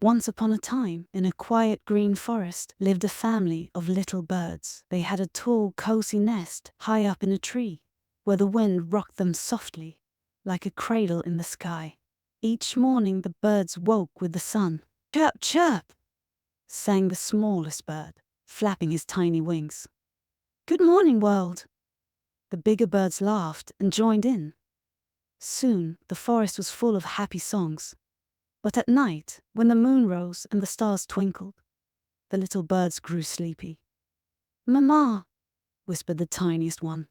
Once upon a time, in a quiet green forest, lived a family of little birds. They had a tall, cozy nest high up in a tree, where the wind rocked them softly, like a cradle in the sky. Each morning the birds woke with the sun. "Chirp, chirp," sang the smallest bird, flapping his tiny wings. "Good morning, world." The bigger birds laughed and joined in. Soon the forest was full of happy songs. But at night, when the moon rose and the stars twinkled, the little birds grew sleepy. "Mama," whispered the tiniest one,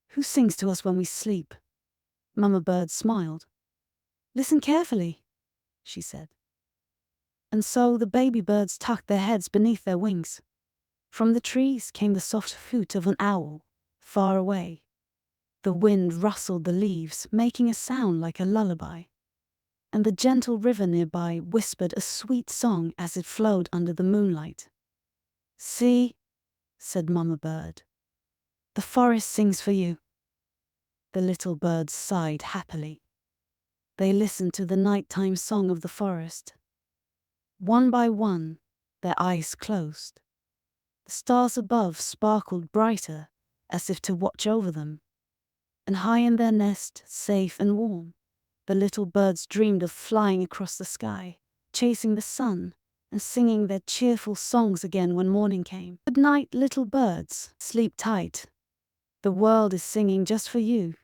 "who sings to us when we sleep?" Mama Bird smiled. "Listen carefully," she said. And so the baby birds tucked their heads beneath their wings. From the trees came the soft hoot of an owl, far away. The wind rustled the leaves, making a sound like a lullaby. And the gentle river nearby whispered a sweet song as it flowed under the moonlight. "See," said Mama Bird, "the forest sings for you." The little birds sighed happily. They listened to the nighttime song of the forest. One by one, their eyes closed. The stars above sparkled brighter, as if to watch over them. And high in their nest, safe and warm, the little birds dreamed of flying across the sky, chasing the sun, and singing their cheerful songs again when morning came. "Good night, little birds. Sleep tight. The world is singing just for you."